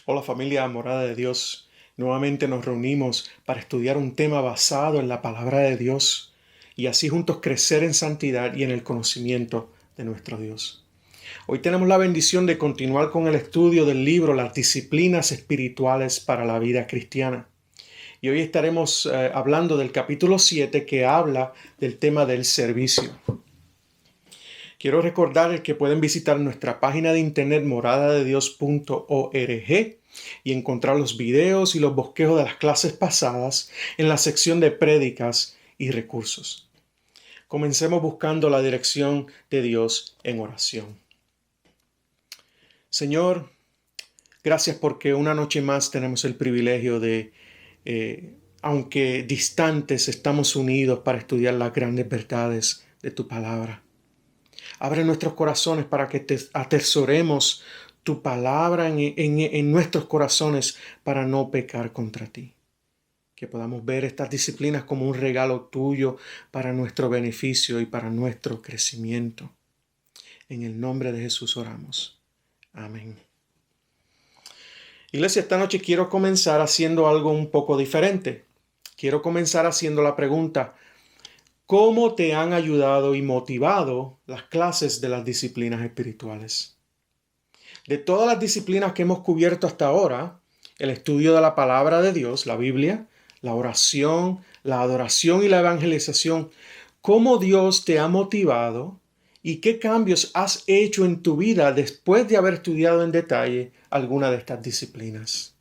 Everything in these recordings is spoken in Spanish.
Hola familia Morada de Dios. Nuevamente nos reunimos para estudiar un tema basado en la palabra de Dios y así juntos crecer en santidad y en el conocimiento de nuestro Dios. Hoy tenemos la bendición de continuar con el estudio del libro Las disciplinas espirituales para la vida cristiana. Y hoy estaremos hablando del capítulo 7 que habla del tema del servicio. Quiero recordarles que pueden visitar nuestra página de internet moradadedios.org y encontrar los videos y los bosquejos de las clases pasadas en la sección de prédicas y recursos. Comencemos buscando la dirección de Dios en oración. Señor, gracias porque una noche más tenemos el privilegio de, aunque distantes, estamos unidos para estudiar las grandes verdades de tu palabra. Abre nuestros corazones para que atesoremos tu palabra en nuestros corazones para no pecar contra ti. Que podamos ver estas disciplinas como un regalo tuyo para nuestro beneficio y para nuestro crecimiento. En el nombre de Jesús oramos. Amén. Iglesia, esta noche quiero comenzar haciendo algo un poco diferente. Quiero comenzar haciendo la pregunta: ¿cómo te han ayudado y motivado las clases de las disciplinas espirituales? De todas las disciplinas que hemos cubierto hasta ahora, el estudio de la palabra de Dios, la Biblia, la oración, la adoración y la evangelización, ¿cómo Dios te ha motivado y qué cambios has hecho en tu vida después de haber estudiado en detalle alguna de estas disciplinas?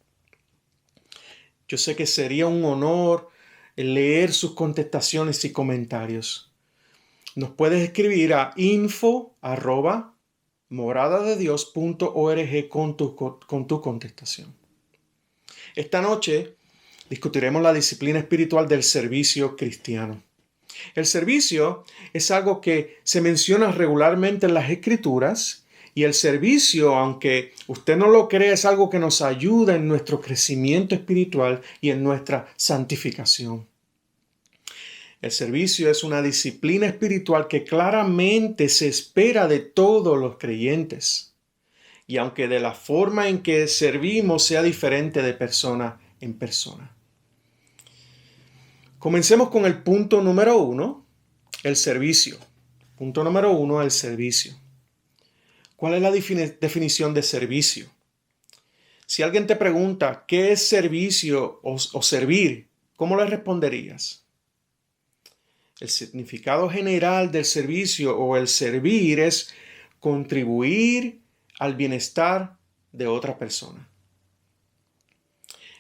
Yo sé que sería un honor leer sus contestaciones y comentarios. Nos puedes escribir a info@moradadedios.org con tu contestación. Esta noche discutiremos la disciplina espiritual del servicio cristiano. El servicio es algo que se menciona regularmente en las Escrituras y el servicio, aunque usted no lo cree, es algo que nos ayuda en nuestro crecimiento espiritual y en nuestra santificación. El servicio es una disciplina espiritual que claramente se espera de todos los creyentes. Y aunque de la forma en que servimos sea diferente de persona en persona. Comencemos con el punto número 1, el servicio. Punto número 1, el servicio. ¿Cuál es la definición de servicio? Si alguien te pregunta qué es servicio o servir, ¿cómo le responderías? El significado general del servicio o el servir es contribuir al bienestar de otra persona.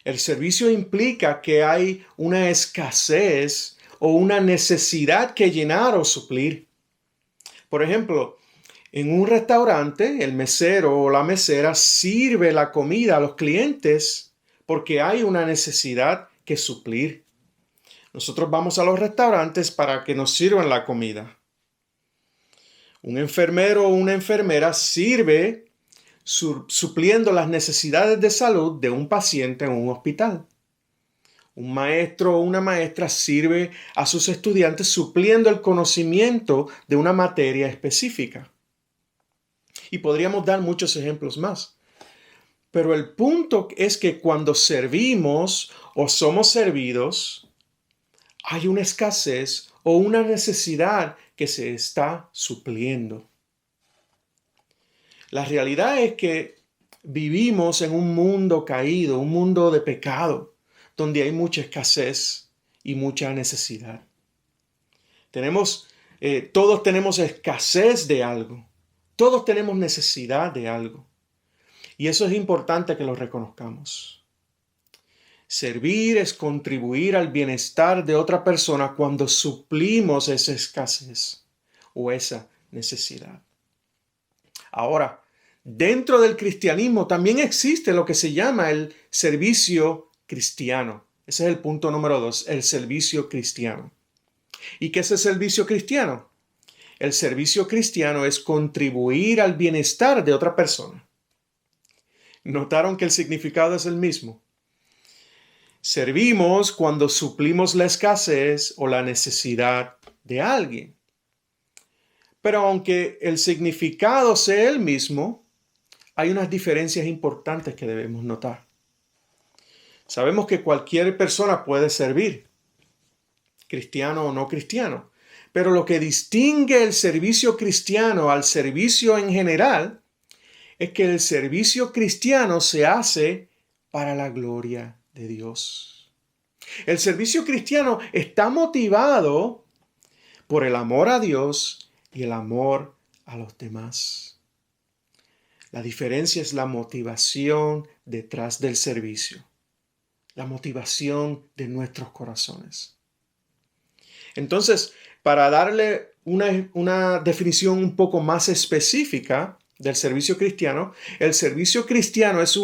El servicio implica que hay una escasez o una necesidad que llenar o suplir. Por ejemplo, en un restaurante, el mesero o la mesera sirve la comida a los clientes porque hay una necesidad que suplir. Nosotros vamos a los restaurantes para que nos sirvan la comida. Un enfermero o una enfermera sirve supliendo las necesidades de salud de un paciente en un hospital. Un maestro o una maestra sirve a sus estudiantes supliendo el conocimiento de una materia específica. Y podríamos dar muchos ejemplos más. Pero el punto es que cuando servimos o somos servidos, hay una escasez o una necesidad que se está supliendo. La realidad es que vivimos en un mundo caído, un mundo de pecado, donde hay mucha escasez y mucha necesidad. Todos tenemos escasez de algo. Todos tenemos necesidad de algo. Y eso es importante que lo reconozcamos. Servir es contribuir al bienestar de otra persona cuando suplimos esa escasez o esa necesidad. Ahora, dentro del cristianismo también existe lo que se llama el servicio cristiano. Ese es el punto número 2, el servicio cristiano. ¿Y qué es el servicio cristiano? El servicio cristiano es contribuir al bienestar de otra persona. ¿Notaron que el significado es el mismo? Servimos cuando suplimos la escasez o la necesidad de alguien. Pero aunque el significado sea el mismo, hay unas diferencias importantes que debemos notar. Sabemos que cualquier persona puede servir, cristiano o no cristiano, pero lo que distingue el servicio cristiano al servicio en general es que el servicio cristiano se hace para la gloria de Dios. El servicio cristiano está motivado por el amor a Dios y el amor a los demás. La diferencia es la motivación detrás del servicio, la motivación de nuestros corazones. Entonces, para darle una definición un poco más específica del servicio cristiano, el servicio cristiano es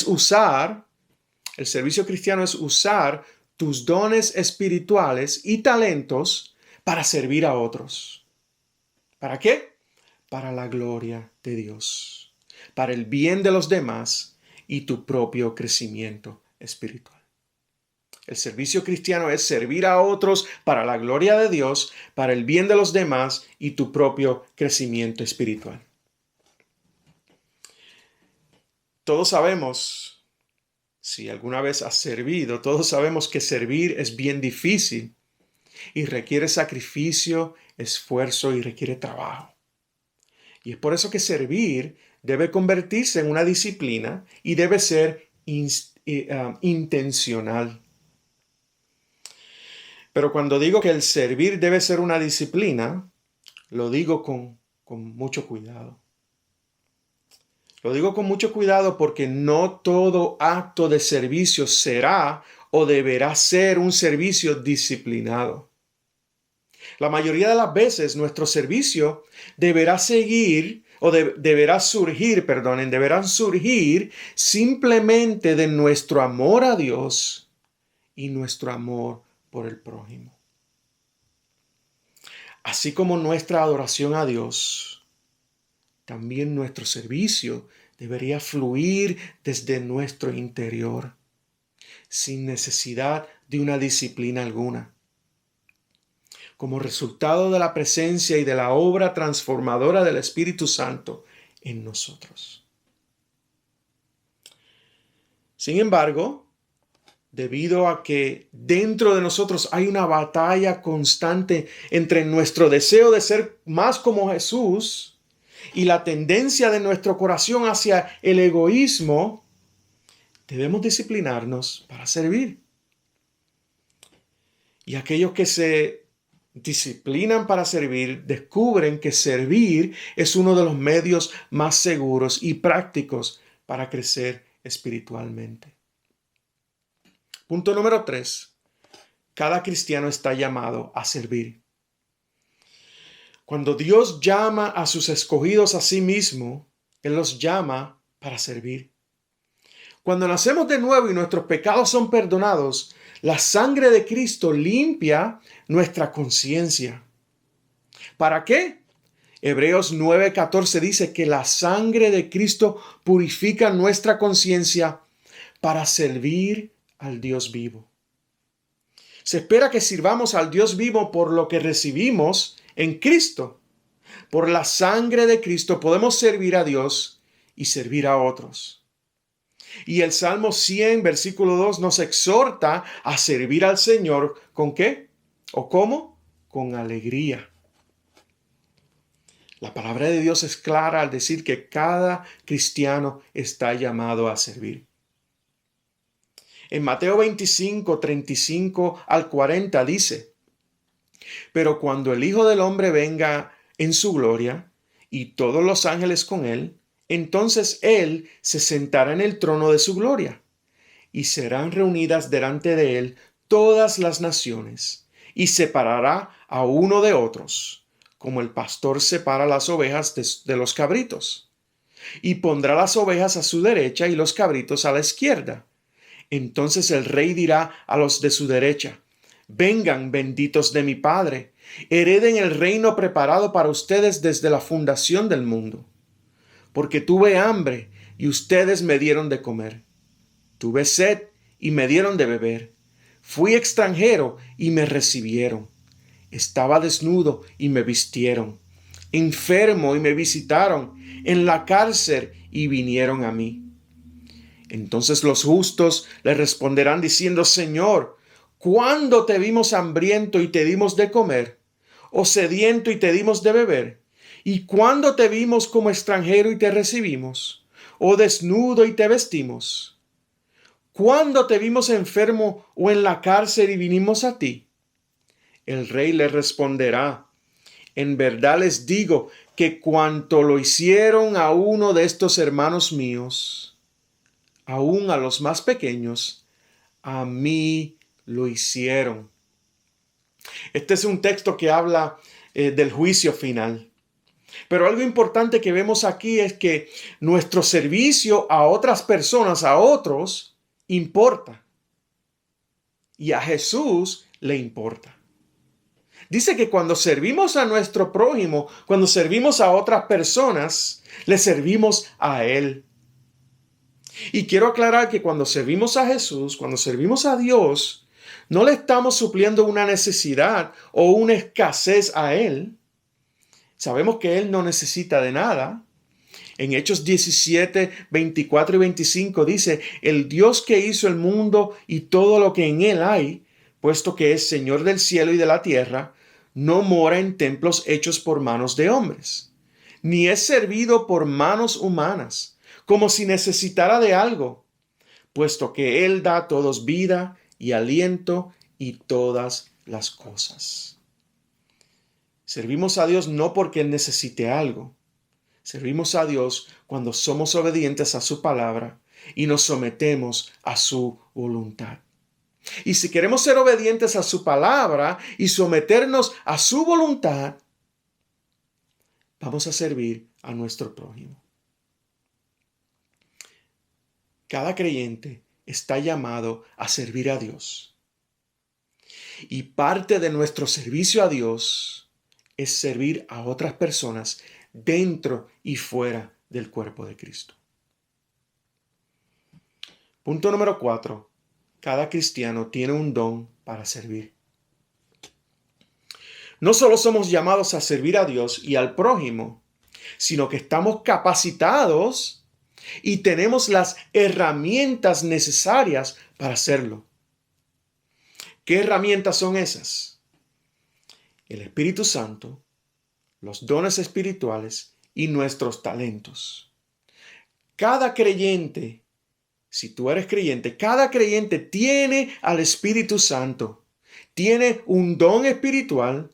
usar tus dones espirituales y talentos para servir a otros. ¿Para qué? Para la gloria de Dios, para el bien de los demás y tu propio crecimiento espiritual. El servicio cristiano es servir a otros para la gloria de Dios, para el bien de los demás y tu propio crecimiento espiritual. Todos sabemos, si alguna vez has servido, todos sabemos que servir es bien difícil y requiere sacrificio, esfuerzo y requiere trabajo. Y es por eso que servir debe convertirse en una disciplina y debe ser intencional. Pero cuando digo que el servir debe ser una disciplina, lo digo con mucho cuidado. Lo digo con mucho cuidado porque no todo acto de servicio será o deberá ser un servicio disciplinado. La mayoría de las veces nuestro servicio deberán surgir simplemente de nuestro amor a Dios y nuestro amor por el prójimo. Así como nuestra adoración a Dios, también nuestro servicio debería fluir desde nuestro interior, sin necesidad de una disciplina alguna. Como resultado de la presencia y de la obra transformadora del Espíritu Santo en nosotros. Sin embargo, debido a que dentro de nosotros hay una batalla constante entre nuestro deseo de ser más como Jesús y la tendencia de nuestro corazón hacia el egoísmo, debemos disciplinarnos para servir. Y aquellos que se disciplinan para servir descubren que servir es uno de los medios más seguros y prácticos para crecer espiritualmente. Punto número 3. Cada cristiano está llamado a servir. Cuando Dios llama a sus escogidos a sí mismo, Él los llama para servir. Cuando nacemos de nuevo y nuestros pecados son perdonados, la sangre de Cristo limpia nuestra conciencia. ¿Para qué? Hebreos 9:14 dice que la sangre de Cristo purifica nuestra conciencia para servir al Dios vivo. Se espera que sirvamos al Dios vivo por lo que recibimos en Cristo. Por la sangre de Cristo podemos servir a Dios y servir a otros. Y el Salmo 100, versículo 2 nos exhorta a servir al Señor ¿con qué? ¿O cómo? Con alegría. La palabra de Dios es clara al decir que cada cristiano está llamado a servir. En Mateo 25, 35 al 40 dice: pero cuando el Hijo del Hombre venga en su gloria y todos los ángeles con él, entonces él se sentará en el trono de su gloria y serán reunidas delante de él todas las naciones y separará a uno de otros, como el pastor separa las ovejas de los cabritos, y pondrá las ovejas a su derecha y los cabritos a la izquierda. Entonces el rey dirá a los de su derecha: vengan, benditos de mi Padre, hereden el reino preparado para ustedes desde la fundación del mundo. Porque tuve hambre y ustedes me dieron de comer. Tuve sed y me dieron de beber. Fui extranjero y me recibieron. Estaba desnudo y me vistieron. enfermo y me visitaron, en la cárcel y vinieron a mí. Entonces los justos le responderán diciendo: Señor, ¿cuándo te vimos hambriento y te dimos de comer? ¿O sediento y te dimos de beber? ¿Y cuándo te vimos como extranjero y te recibimos? ¿O desnudo y te vestimos? ¿Cuándo te vimos enfermo o en la cárcel y vinimos a ti? El rey le responderá: en verdad les digo que cuanto lo hicieron a uno de estos hermanos míos, aún a los más pequeños, a mí lo hicieron. Este es un texto que habla del juicio final. Pero algo importante que vemos aquí es que nuestro servicio a otras personas, a otros, importa. Y a Jesús le importa. Dice que cuando servimos a nuestro prójimo, cuando servimos a otras personas, le servimos a Él. Y quiero aclarar que cuando servimos a Jesús, cuando servimos a Dios, no le estamos supliendo una necesidad o una escasez a Él. Sabemos que Él no necesita de nada. En Hechos 17, 24 y 25 dice: el Dios que hizo el mundo y todo lo que en él hay, puesto que es Señor del cielo y de la tierra, no mora en templos hechos por manos de hombres, ni es servido por manos humanas, como si necesitara de algo, puesto que Él da a todos vida y aliento y todas las cosas. Servimos a Dios no porque Él necesite algo. Servimos a Dios cuando somos obedientes a su palabra y nos sometemos a su voluntad. Y si queremos ser obedientes a su palabra y someternos a su voluntad, vamos a servir a nuestro prójimo. Cada creyente está llamado a servir a Dios. Y parte de nuestro servicio a Dios es servir a otras personas dentro y fuera del cuerpo de Cristo. Punto número 4. Cada cristiano tiene un don para servir. No solo somos llamados a servir a Dios y al prójimo, sino que estamos capacitados y tenemos las herramientas necesarias para hacerlo. ¿Qué herramientas son esas? El Espíritu Santo, los dones espirituales y nuestros talentos. Cada creyente, si tú eres creyente, cada creyente tiene al Espíritu Santo, tiene un don espiritual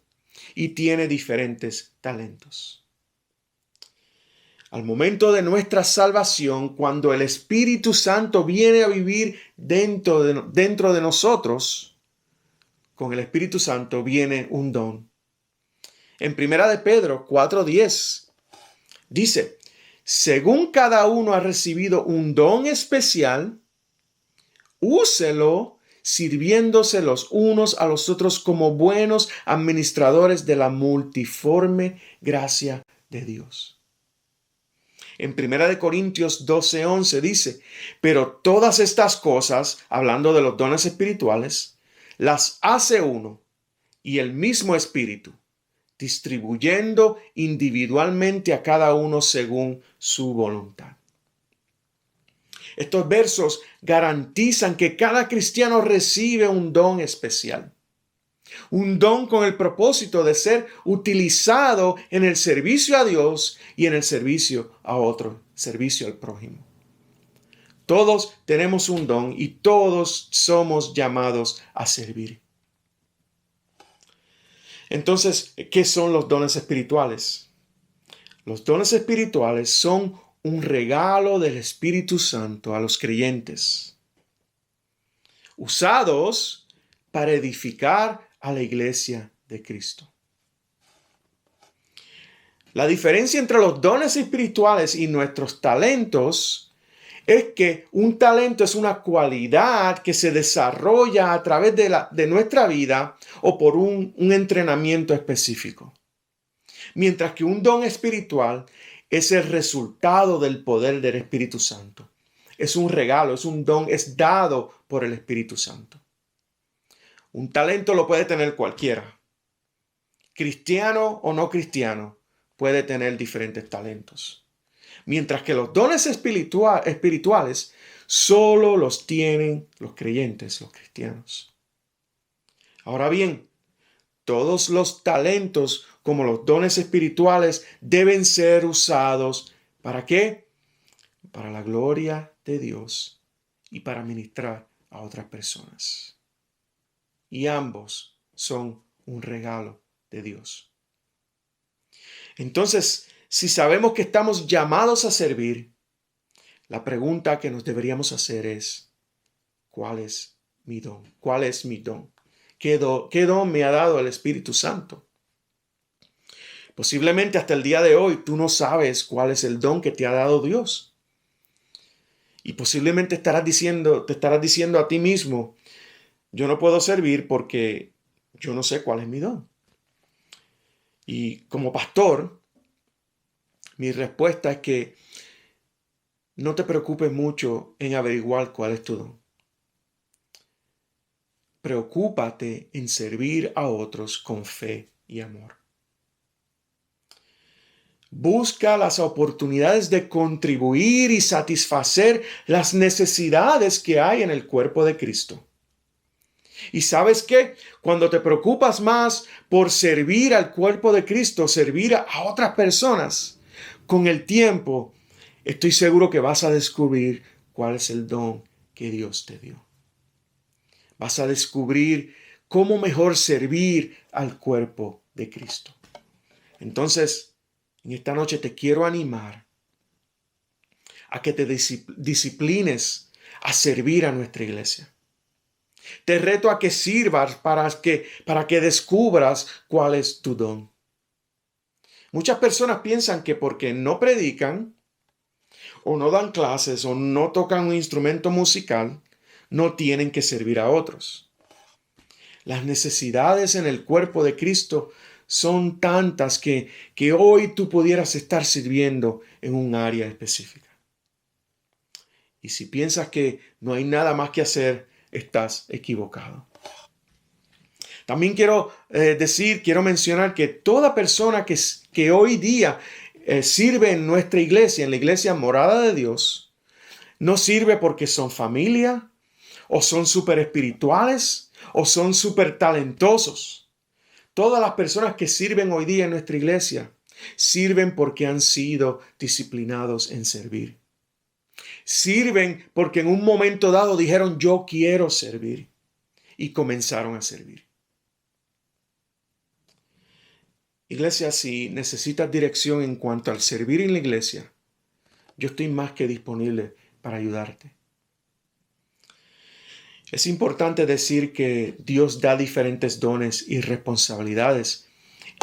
y tiene diferentes talentos. Al momento de nuestra salvación, cuando el Espíritu Santo viene a vivir dentro de nosotros, con el Espíritu Santo viene un don. En 1 de Pedro 4:10 dice: según cada uno ha recibido un don especial, úselo sirviéndose los unos a los otros como buenos administradores de la multiforme gracia de Dios. En 1 de Corintios 12:11 dice: pero todas estas cosas, hablando de los dones espirituales, las hace uno y el mismo Espíritu, distribuyendo individualmente a cada uno según su voluntad. Estos versos garantizan que cada cristiano recibe un don especial. Un don con el propósito de ser utilizado en el servicio a Dios y en el servicio a otro, servicio al prójimo. Todos tenemos un don y todos somos llamados a servir. Entonces, ¿qué son los dones espirituales? Los dones espirituales son un regalo del Espíritu Santo a los creyentes, usados para edificar a la iglesia de Cristo. La diferencia entre los dones espirituales y nuestros talentos es que un talento es una cualidad que se desarrolla a través de nuestra vida o por un entrenamiento específico. Mientras que un don espiritual es el resultado del poder del Espíritu Santo. Es un regalo, es un don, es dado por el Espíritu Santo. Un talento lo puede tener cualquiera, cristiano o no cristiano. puede tener diferentes talentos. Mientras que los dones espirituales solo los tienen los creyentes, los cristianos. Ahora bien, todos los talentos, como los dones espirituales, deben ser usados. ¿Para qué? Para la gloria de Dios y para ministrar a otras personas. Y ambos son un regalo de Dios. Entonces, si sabemos que estamos llamados a servir, la pregunta que nos deberíamos hacer es, ¿cuál es mi don? ¿Cuál es mi don? ¿Qué don me ha dado el Espíritu Santo? Posiblemente hasta el día de hoy tú no sabes cuál es el don que te ha dado Dios. Y posiblemente te estarás diciendo a ti mismo, yo no puedo servir porque yo no sé cuál es mi don. Y como pastor, mi respuesta es que no te preocupes mucho en averiguar cuál es tu don. Preocúpate en servir a otros con fe y amor. Busca las oportunidades de contribuir y satisfacer las necesidades que hay en el cuerpo de Cristo. ¿Y sabes qué? Cuando te preocupas más por servir al cuerpo de Cristo, servir a otras personas, con el tiempo, estoy seguro que vas a descubrir cuál es el don que Dios te dio. Vas a descubrir cómo mejor servir al cuerpo de Cristo. Entonces, en esta noche te quiero animar a que te disciplines a servir a nuestra iglesia. Te reto a que sirvas para que descubras cuál es tu don. Muchas personas piensan que porque no predican, o no dan clases, o no tocan un instrumento musical, no tienen que servir a otros. Las necesidades en el cuerpo de Cristo son tantas que hoy tú pudieras estar sirviendo en un área específica. Y si piensas que no hay nada más que hacer, estás equivocado. También quiero mencionar que toda persona que hoy día sirve en nuestra iglesia, en la iglesia Morada de Dios, no sirve porque son familia, o son súper espirituales, o son súper talentosos. Todas las personas que sirven hoy día en nuestra iglesia sirven porque han sido disciplinados en servir. Sirven porque en un momento dado dijeron, yo quiero servir, y comenzaron a servir. Iglesia, si necesitas dirección en cuanto al servir en la iglesia, yo estoy más que disponible para ayudarte. Es importante decir que Dios da diferentes dones y responsabilidades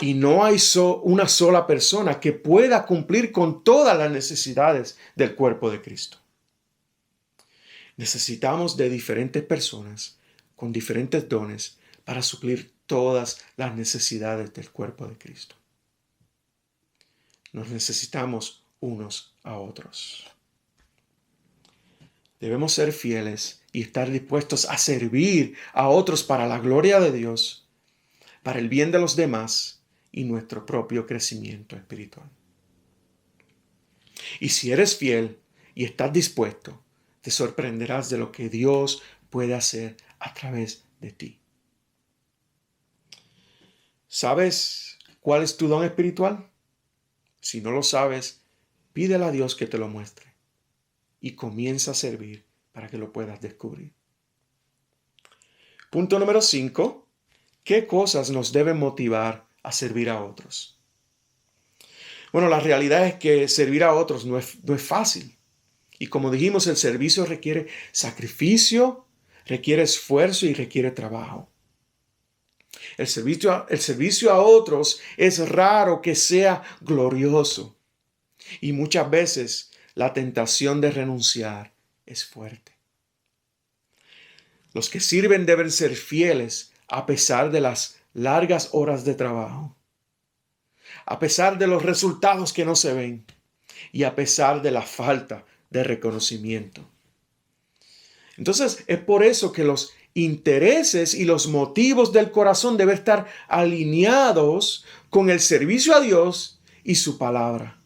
y no hay una sola persona que pueda cumplir con todas las necesidades del cuerpo de Cristo. Necesitamos de diferentes personas con diferentes dones para suplir todas las necesidades del cuerpo de Cristo. Nos necesitamos unos a otros. Debemos ser fieles y estar dispuestos a servir a otros para la gloria de Dios, para el bien de los demás y nuestro propio crecimiento espiritual. Y si eres fiel y estás dispuesto, te sorprenderás de lo que Dios puede hacer a través de ti. ¿Sabes cuál es tu don espiritual? Si no lo sabes, pídele a Dios que te lo muestre y comienza a servir para que lo puedas descubrir. Punto número 5. ¿Qué cosas nos deben motivar a servir a otros? Bueno, la realidad es que servir a otros no es fácil. Y como dijimos, el servicio requiere sacrificio, requiere esfuerzo y requiere trabajo. El servicio a otros es raro que sea glorioso. Y muchas veces la tentación de renunciar es fuerte. Los que sirven deben ser fieles a pesar de las largas horas de trabajo, a pesar de los resultados que no se ven y a pesar de la falta de reconocimiento. Entonces, es por eso que los intereses y los motivos del corazón deben estar alineados con el servicio a Dios y su palabra.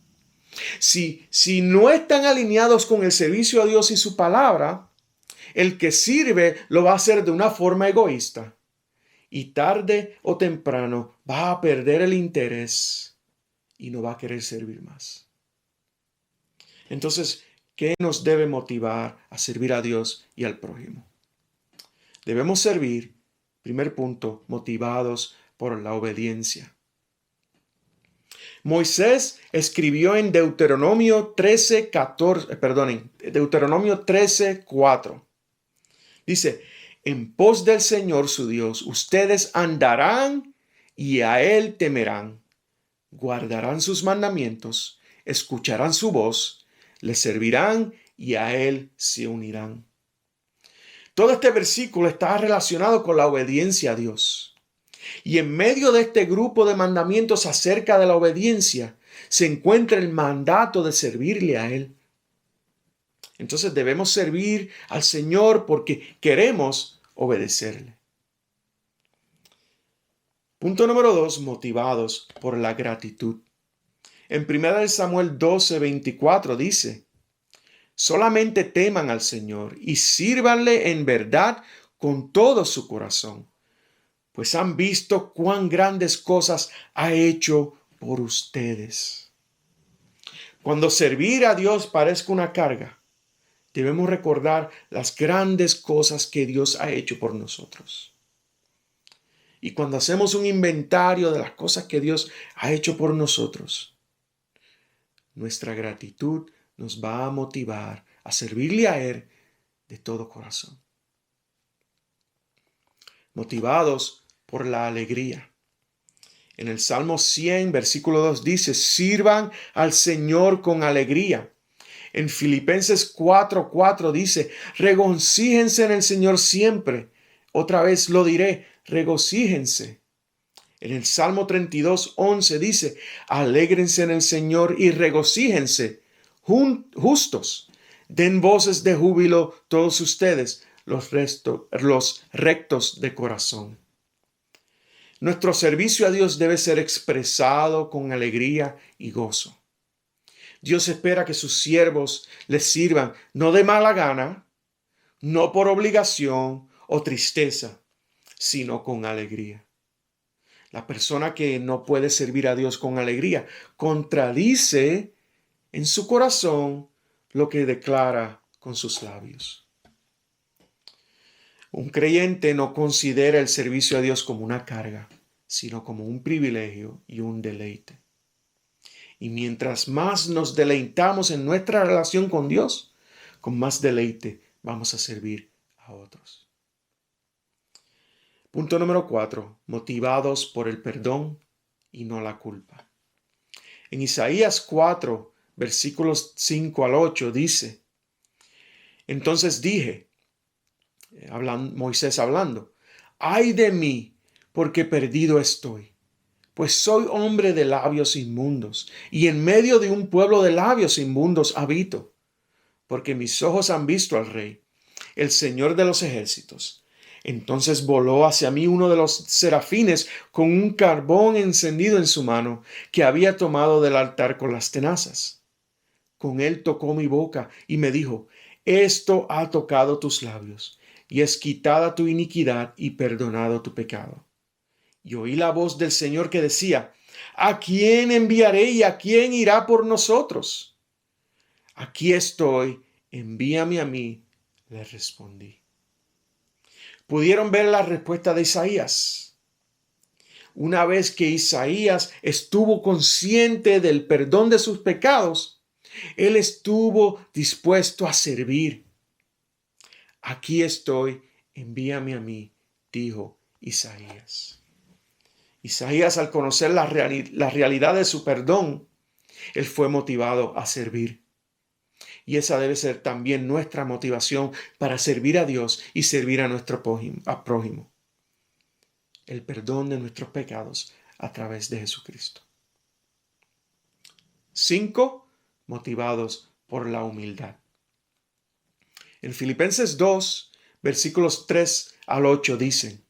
Si no están alineados con el servicio a Dios y su palabra, el que sirve lo va a hacer de una forma egoísta. Y tarde o temprano va a perder el interés y no va a querer servir más. Entonces, ¿qué nos debe motivar a servir a Dios y al prójimo? Debemos servir, primer punto, motivados por la obediencia. Moisés escribió en Deuteronomio 13:4. Dice, en pos del Señor su Dios, ustedes andarán y a Él temerán. Guardarán sus mandamientos, escucharán su voz, le servirán y a Él se unirán. Todo este versículo está relacionado con la obediencia a Dios. Y en medio de este grupo de mandamientos acerca de la obediencia, se encuentra el mandato de servirle a Él. Entonces debemos servir al Señor porque queremos obedecerle. Punto número 2, motivados por la gratitud. En 1 Samuel 12:24 dice, solamente teman al Señor y sírvanle en verdad con todo su corazón, pues han visto cuán grandes cosas ha hecho por ustedes. Cuando servir a Dios parezca una carga, debemos recordar las grandes cosas que Dios ha hecho por nosotros. Y cuando hacemos un inventario de las cosas que Dios ha hecho por nosotros, nuestra gratitud nos va a motivar a servirle a Él de todo corazón. Motivados por la alegría. En el Salmo 100, versículo 2 dice, sirvan al Señor con alegría. En Filipenses 4:4 dice, regocíjense en el Señor siempre. Otra vez lo diré, regocíjense. En el Salmo 32:11 dice, alégrense en el Señor y regocíjense, justos. Den voces de júbilo todos ustedes, los rectos de corazón. Nuestro servicio a Dios debe ser expresado con alegría y gozo. Dios espera que sus siervos les sirvan no de mala gana, no por obligación o tristeza, sino con alegría. La persona que no puede servir a Dios con alegría contradice en su corazón lo que declara con sus labios. Un creyente no considera el servicio a Dios como una carga, sino como un privilegio y un deleite. Y mientras más nos deleitamos en nuestra relación con Dios, con más deleite vamos a servir a otros. Punto número 4. Motivados por el perdón y no la culpa. En Isaías 4, versículos 5 al 8 dice, entonces dije, Moisés hablando, ay de mí, porque perdido estoy, pues soy hombre de labios inmundos, y en medio de un pueblo de labios inmundos habito, porque mis ojos han visto al Rey, el Señor de los ejércitos. Entonces voló hacia mí uno de los serafines con un carbón encendido en su mano, que había tomado del altar con las tenazas. Con él tocó mi boca y me dijo, esto ha tocado tus labios, y es quitada tu iniquidad y perdonado tu pecado. Y oí la voz del Señor que decía, ¿a quién enviaré y a quién irá por nosotros? Aquí estoy, envíame a mí, le respondí. ¿Pudieron ver la respuesta de Isaías? Una vez que Isaías estuvo consciente del perdón de sus pecados, él estuvo dispuesto a servir. Aquí estoy, envíame a mí, dijo Isaías. Isaías, al conocer la realidad de su perdón, él fue motivado a servir. Y esa debe ser también nuestra motivación para servir a Dios y servir a nuestro prójimo. El perdón de nuestros pecados a través de Jesucristo. 5. Motivados por la humildad. En Filipenses 2, versículos 3 al 8 dicen,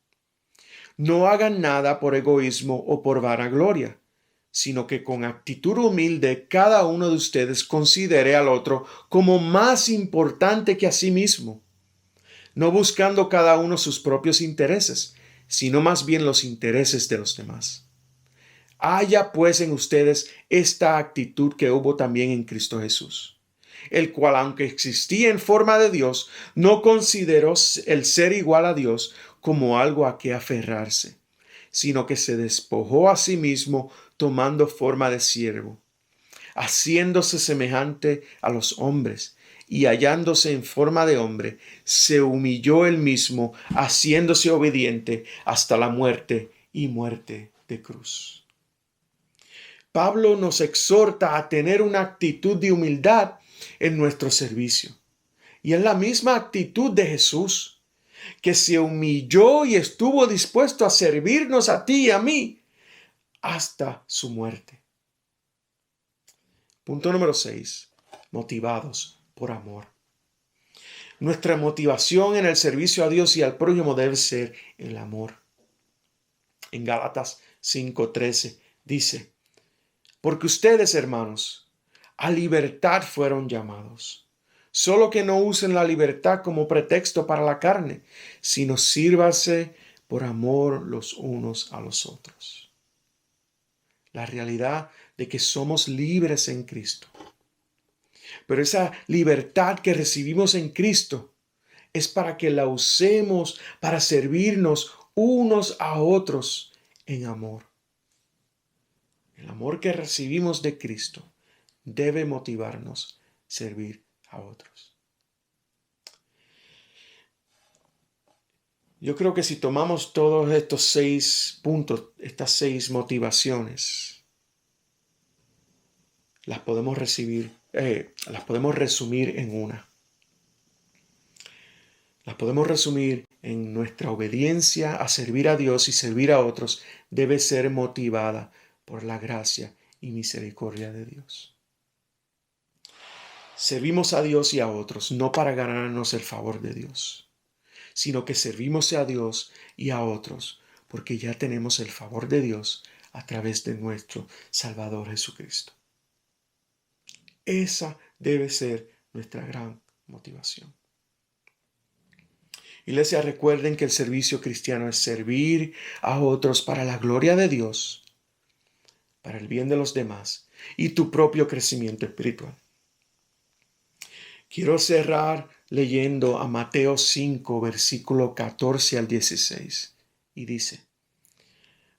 no hagan nada por egoísmo o por vanagloria, sino que con actitud humilde cada uno de ustedes considere al otro como más importante que a sí mismo, no buscando cada uno sus propios intereses, sino más bien los intereses de los demás. Haya pues en ustedes esta actitud que hubo también en Cristo Jesús, el cual, aunque existía en forma de Dios, no consideró el ser igual a Dios como algo a que aferrarse, sino que se despojó a sí mismo tomando forma de siervo, haciéndose semejante a los hombres, y hallándose en forma de hombre, se humilló él mismo, haciéndose obediente hasta la muerte y muerte de cruz. Pablo nos exhorta a tener una actitud de humildad en nuestro servicio. Y es la misma actitud de Jesús, que se humilló y estuvo dispuesto a servirnos a ti y a mí hasta su muerte. Punto número 6. Motivados por amor. Nuestra motivación en el servicio a Dios y al prójimo debe ser el amor. En Gálatas 5:13 dice: porque ustedes, hermanos, a libertad fueron llamados. Solo que no usen la libertad como pretexto para la carne, sino sírvanse por amor los unos a los otros. La realidad de que somos libres en Cristo. Pero esa libertad que recibimos en Cristo es para que la usemos para servirnos unos a otros en amor. El amor que recibimos de Cristo debe motivarnos a servir a otros. Yo creo que si tomamos todos estos 6 puntos, estas 6 motivaciones, las podemos resumir en una. Las podemos resumir en nuestra obediencia a servir a Dios y servir a otros debe ser motivada por la gracia y misericordia de Dios. Servimos a Dios y a otros no para ganarnos el favor de Dios, sino que servimos a Dios y a otros porque ya tenemos el favor de Dios a través de nuestro Salvador Jesucristo. Esa debe ser nuestra gran motivación. Iglesia, recuerden que el servicio cristiano es servir a otros para la gloria de Dios, para el bien de los demás y tu propio crecimiento espiritual. Quiero cerrar leyendo a Mateo 5, versículo 14 al 16. Y dice: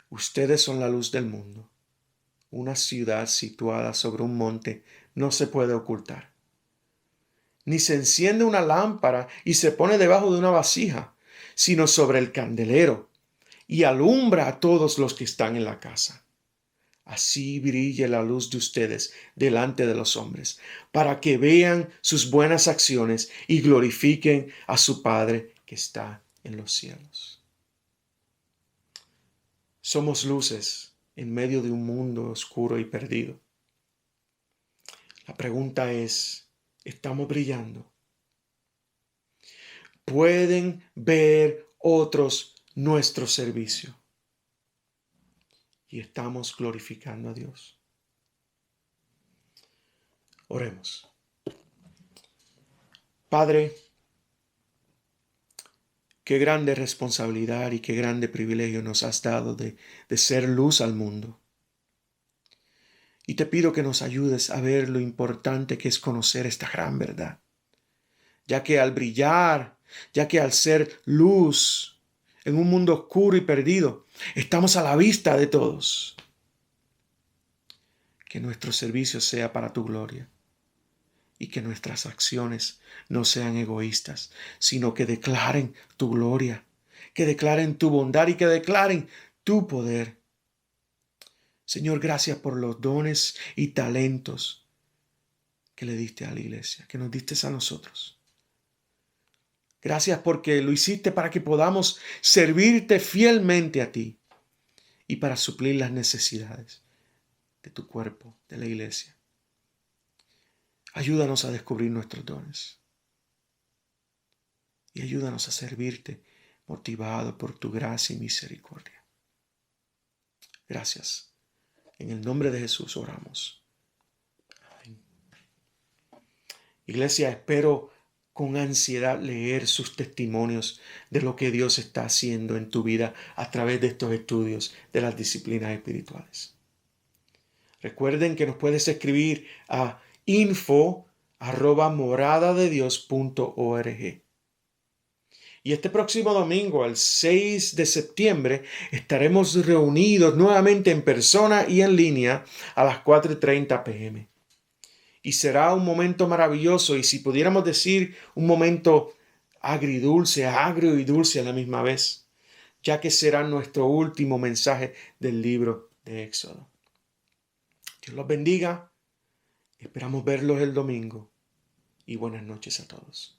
ustedes son la luz del mundo. Una ciudad situada sobre un monte no se puede ocultar. Ni se enciende una lámpara y se pone debajo de una vasija, sino sobre el candelero, y alumbra a todos los que están en la casa. Así brille la luz de ustedes delante de los hombres, para que vean sus buenas acciones y glorifiquen a su Padre que está en los cielos. Somos luces en medio de un mundo oscuro y perdido. La pregunta es, ¿estamos brillando? ¿Pueden ver otros nuestro servicio? Y estamos glorificando a Dios. Oremos. Padre, qué grande responsabilidad y qué grande privilegio nos has dado de ser luz al mundo. Y te pido que nos ayudes a ver lo importante que es conocer esta gran verdad. Ya que al brillar, ya que al ser luz en un mundo oscuro y perdido, estamos a la vista de todos. Que nuestro servicio sea para tu gloria y que nuestras acciones no sean egoístas, sino que declaren tu gloria, que declaren tu bondad y que declaren tu poder. Señor, gracias por los dones y talentos que le diste a la iglesia, que nos diste a nosotros. Gracias porque lo hiciste para que podamos servirte fielmente a ti y para suplir las necesidades de tu cuerpo, de la iglesia. Ayúdanos a descubrir nuestros dones y ayúdanos a servirte motivado por tu gracia y misericordia. Gracias. En el nombre de Jesús oramos. Amén. Iglesia, espero con ansiedad leer sus testimonios de lo que Dios está haciendo en tu vida a través de estos estudios de las disciplinas espirituales. Recuerden que nos puedes escribir a info@moradadedios.org. Y este próximo domingo, el 6 de septiembre, estaremos reunidos nuevamente en persona y en línea a las 4:30 p.m. Y será un momento maravilloso, y si pudiéramos decir un momento agridulce, agrio y dulce a la misma vez, ya que será nuestro último mensaje del libro de Éxodo. Dios los bendiga. Esperamos verlos el domingo y buenas noches a todos.